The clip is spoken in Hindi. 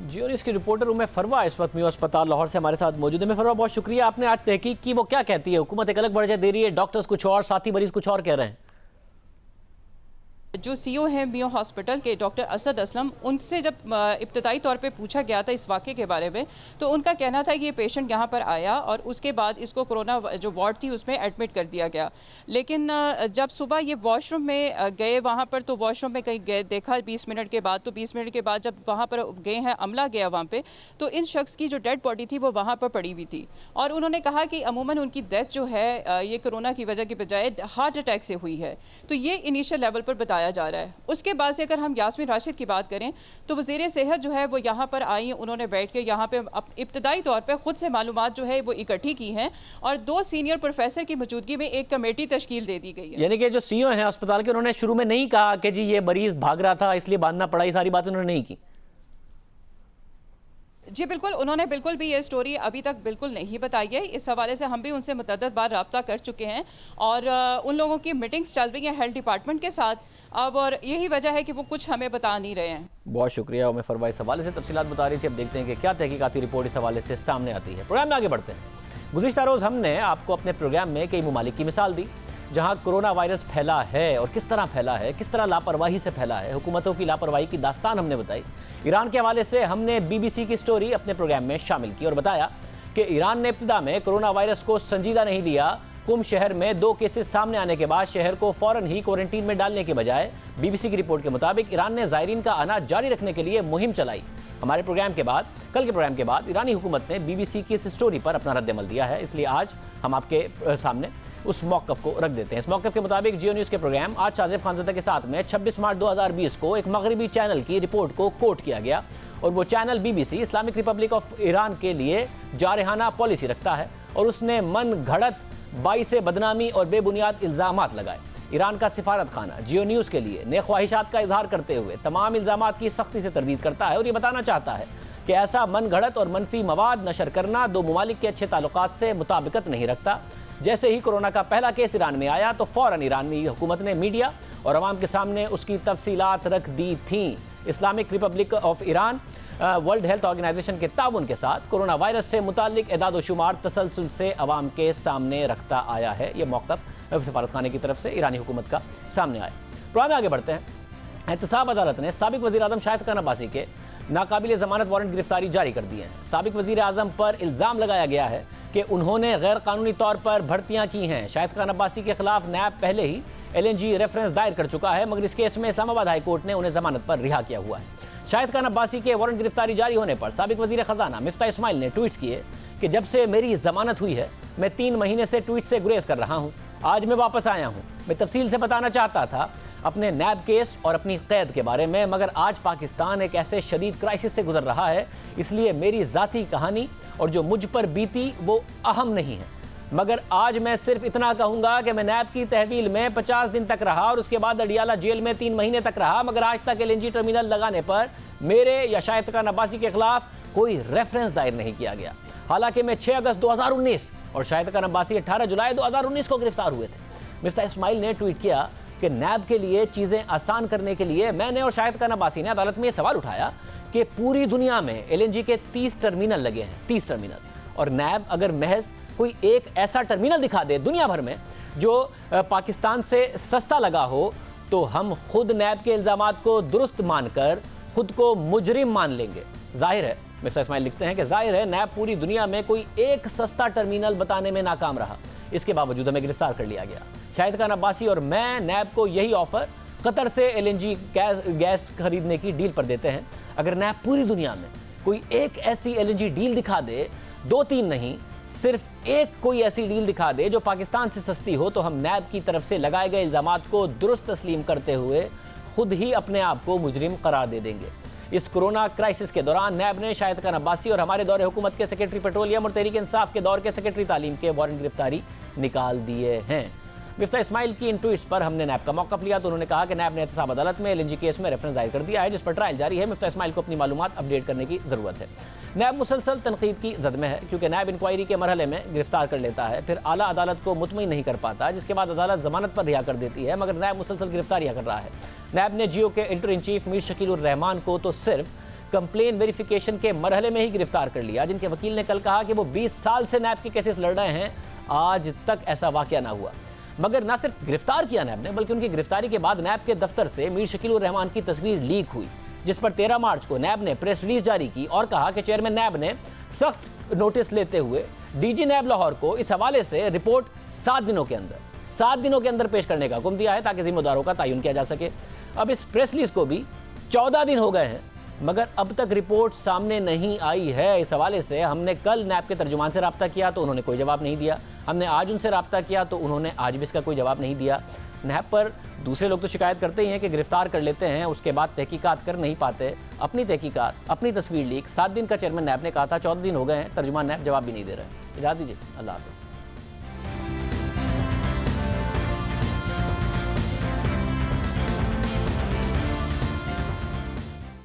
जियो न्यूज़ की रिपोर्टर उम्मे फरवा इस वक्त मियो अस्पताल लाहौर से हमारे साथ मौजूद है। मैं फरवा, बहुत शुक्रिया, आपने आज तहकीक की। वो क्या कहती है? हुकूमत एक अलग वजह दे रही है, डॉक्टर्स कुछ और, साथी मरीज कुछ और कह रहे हैं। जो सीईओ हैं मियो हॉस्पिटल के डॉक्टर असद असलम, उनसे जब इब्तदाई तौर पे पूछा गया था इस वाक़े के बारे में, तो उनका कहना था कि ये पेशेंट यहाँ पर आया और उसके बाद इसको कोरोना जो वार्ड थी उसमें एडमिट कर दिया गया। लेकिन जब सुबह ये वॉशरूम में गए वहाँ पर, तो वॉशरूम में कहीं गए, देखा 20 मिनट के बाद, तो 20 मिनट के बाद जब वहाँ पर गए हैं, अमला गया वहाँ पर, तो इन शख्स की जो डेड बॉडी थी वो वहाँ पर पड़ी हुई थी। और उन्होंने कहा कि अमूमन उनकी डेथ जो है ये कोरोना की वजह की बजाय हार्ट अटैक से हुई है। तो ये इनिशियल लेवल पर बताया जा रहा है। उसके बाद से अगर हम यास्मीन राशिद की बात करें तो वज़ीर सेहत जो है वो यहाँ पर आई, उन्होंने बैठ के यहाँ पे इब्तदाई तौर पे खुद से मालूमात जो है वो इकट्ठी की हैं और 2 सीनियर प्रोफेसर की मौजूदगी में एक कमेटी तश्कील दे दी गई है। यानी कि जो सीईओ हैं अस्पताल के, उन्होंने शुरू में नहीं कहा कि जी ये मरीज भाग रहा था इसलिए बांधना पड़ा, ये सारी बातें उन्होंने नहीं की। जी बिल्कुल, उन्होंने बिल्कुल भी ये स्टोरी अभी तक बिल्कुल नहीं बताई है। इस हवाले से हम भी उनसे मुतअद्दिद बार रब्ता कर चुके हैं और उन लोगों की मीटिंग्स चल रही हैं हेल्थ डिपार्टमेंट के साथ अब, और यही वजह है कि वो कुछ हमें बता नहीं रहे हैं। बहुत शुक्रिया उम्मे फरवा, इस हवाले से तफसीलात बता रही थी। अब देखते हैं कि क्या तहकीकाती रिपोर्ट इस हवाले से सामने आती है। प्रोग्राम में आगे बढ़ते हैं। गुज़िश्ता रोज़ हमने आपको अपने प्रोग्राम में कई ममालिक की मिसाल दी जहाँ कोरोना वायरस फैला है और किस तरह फैला है, किस तरह लापरवाही से फैला है। हुकूमतों की लापरवाही की दास्तान हमने बताई। ईरान के हवाले से हमने BBC की स्टोरी अपने प्रोग्राम में शामिल की और बताया कि ईरान ने इब्तिदा में कोरोना वायरस को संजीदा नहीं लिया। कुम शहर में 2 केसेस सामने आने के बाद शहर को फौरन ही क्वारंटीन में डालने के बजाय BBC की रिपोर्ट के मुताबिक ईरान ने ज़ायरीन का आना जारी रखने के लिए मुहिम चलाई। हमारे प्रोग्राम के बाद, कल के प्रोग्राम के बाद, ईरानी हुकूमत ने BBC की इस स्टोरी पर अपना रद्द अमल दिया है। इसलिए आज हम आपके सामने उस मौक़िफ़ को रख देते हैं। इस मौक़िफ़ के मुताबिक जियो न्यूज़ के प्रोग्राम आज शाज़िब खानज़ादा के साथ में 26 मार्च 2020 को एक मगरबी चैनल की रिपोर्ट को कोट किया गया और वो channel BBC Islamic Republic of Iran के लिए जारहाना पॉलिसी रखता है और उसने मन घड़त बाई से बदनामी और बेबुनियाद इल्ज़ामात लगाए। ईरान का सिफारत खाना जियो न्यूज़ के लिए नेक ख्वाहिशात का इजहार करते हुए तमाम इल्ज़ामात की सख्ती से तरदीद करता है और ये बताना चाहता है कि ऐसा मन घड़त और मनफी मवाद नशर करना 2 ममालिक के अच्छे ताल्लुकात से मुताबिकत नहीं रखता। जैसे ही कोरोना का पहला केस ईरान में आया तो फ़ौरन ईरानी हुकूमत ने मीडिया और अवाम के सामने उसकी तफसीलात रख दी थीं। Islamic Republic of Iran World Health Organization के ताउन के साथ कोरोना वायरस से मुतालिक एदाद व शुमार तसलसल से अवाम के सामने रखता आया है। ये मौक़िफ़ सफारत खाने की तरफ से ईरानी हुकूमत का सामने आया। प्रोग्राम में आगे बढ़ते हैं। एहतसाब अदालत ने साबिक वज़ीर आज़म शाहिद खान अब्बासी के नाकाबिल ज़मानत वारंट गिरफ्तारी जारी कर दी है। साबिक वज़ीर आज़म पर इल्ज़ाम लगाया गया है कि उन्होंने गैर कानूनी तौर पर भर्तियाँ की हैं। शाहिद खान अब्बासी के खिलाफ नैब पहले ही LNG रेफरेंस दायर कर चुका है, मगर इस केस में इस्लामाबाद हाई कोर्ट ने उन्हें जमानत पर रिहा किया हुआ है। शाहिद खान अब्बासी के वारंट गिरफ्तारी जारी होने पर साबिक वज़ीर ख़ज़ाना मिफ्ता इस्माइल ने ट्वीट्स किए कि जब से मेरी जमानत हुई है मैं 3 महीने से ट्वीट से गुरेज कर रहा हूँ। आज मैं वापस आया हूँ। मैं तफसील से बताना चाहता था अपने नैब केस और अपनी कैद के बारे में, मगर आज पाकिस्तान एक ऐसे शदीद क्राइसिस से गुजर रहा है, इसलिए मेरी ज़ाती कहानी और जो मुझ पर बीती वो अहम नहीं है। मगर आज मैं सिर्फ इतना कहूँगा कि मैं नैब की तहवील में 50 दिन तक रहा और उसके बाद अडियाला जेल में 3 महीने तक रहा, मगर आज तक LNG टर्मिनल लगाने पर मेरे या शाहिद खान अब्बासी के खिलाफ कोई रेफरेंस दायर नहीं किया गया। हालांकि मैं 6 अगस्त 2019 और शाहिद खान अब्बासी 18 जुलाई 2019 को गिरफ्तार हुए थे। मिफ्ता इस्माइल ने ट्वीट किया कि नैब के लिए चीज़ें आसान करने के लिए मैंने और शाहिद खान अब्बासी ने अदालत में यह सवाल उठाया कि पूरी दुनिया में LNG के 30 टर्मिनल लगे हैं, 30 टर्मिनल, और नैब अगर महज कोई एक ऐसा टर्मिनल दिखा दे दुनिया भर में जो पाकिस्तान से सस्ता लगा हो तो हम खुद नैब के इल्ज़ामात को दुरुस्त मानकर खुद को मुजरिम मान लेंगे। जाहिर है, मिस्टर इस्माइल लिखते हैं कि जाहिर है नैब पूरी दुनिया में कोई एक सस्ता टर्मिनल बताने में नाकाम रहा, इसके बावजूद हमें गिरफ्तार कर लिया गया। शाहिद खान अब्बासी और मैं नैब को यही ऑफर कतर से LNG गैस खरीदने की डील पर देते हैं। अगर नैब पूरी दुनिया में कोई एक ऐसी LNG डील दिखा दे, 2-3 नहीं, सिर्फ एक कोई ऐसी डील दिखा दे जो पाकिस्तान से सस्ती हो, तो हम नैब की तरफ से लगाए गए इल्ज़ामात को दुरुस्त तस्लीम करते हुए खुद ही अपने आप को मुजरिम करार दे देंगे। इस कोरोना क्राइसिस के दौरान नैब ने शाहिद खान अब्बासी और हमारे दौरे हुकूमत के सेक्रेटरी पेट्रोलियम और तहरीक इंसाफ के दौर के सेक्रेटरी तालीम के वारंट गिरफ्तारी निकाल दिए हैं। मिफ्ता इस्माइल की इन ट्वीट्स पर हमने नैब का मौक़िफ़ लिया तो उन्होंने कहा कि नैब ने एहतसाब अदालत में LNG केस में रेफरेंस दायर कर दिया है जिस पर ट्रायल जारी है। मिफ्ता इस्माइल को अपनी मालूमात अपडेट करने की ज़रूरत है। नैब मुसलसल तनकीद की जद में है क्योंकि नैब इंक्वायरी के मरहले में गिरफ्तार कर लेता है, फिर आला अदालत को मुतमईन नहीं कर पाता, जिसके बाद अदालत जमानत पर रिहा कर देती है, मगर नैब मुसलसल गिरफ्तारियाँ कर रहा है। नैब ने जियो के inter in chief Mir Shakeel उर रहमान को तो सिर्फ कंप्लेन वेरिफिकेशन के मरहले में ही गिरफ्तार कर लिया। जिनके वकील ने कल कहा कि वो 20 साल से नैब के केसेस लड़ रहे हैं, आज तक ऐसा वाकया ना हुआ। मगर न सिर्फ गिरफ्तार किया नैब ने, बल्कि उनकी गिरफ्तारी के बाद नैब के दफ्तर से मीर शकील उर रहमान की तस्वीर लीक हुई, जिस पर 13 मार्च को नैब ने प्रेस रिलीज जारी की और कहा कि चेयरमैन नैब ने सख्त नोटिस लेते हुए डीजी नैब लाहौर को इस हवाले से रिपोर्ट 7 दिनों के अंदर पेश करने का हुक्म दिया है, ताकि जिम्मेदारों का तयन किया जा सके। अब इस प्रेस रिलीज को भी 14 दिन हो गए हैं, मगर अब तक रिपोर्ट सामने नहीं आई है। इस हवाले से हमने कल नैब के तर्जुमान से रब्ता किया तो उन्होंने कोई जवाब नहीं दिया। हमने आज उनसे रब्ता किया तो उन्होंने आज भी इसका कोई जवाब नहीं दिया। नैब पर दूसरे लोग तो शिकायत करते ही हैं कि गिरफ्तार कर लेते हैं, उसके बाद तहकीकात कर नहीं पाते। अपनी तहकीकात, अपनी तस्वीर लीक, 7 दिन का चेयरमैन नैब ने कहा था, 14 दिन हो गए हैं, तर्जुमान नैब जवाब भी नहीं दे रहे हैं। इजाज़त दीजिए, अल्लाह हाफ़िज़।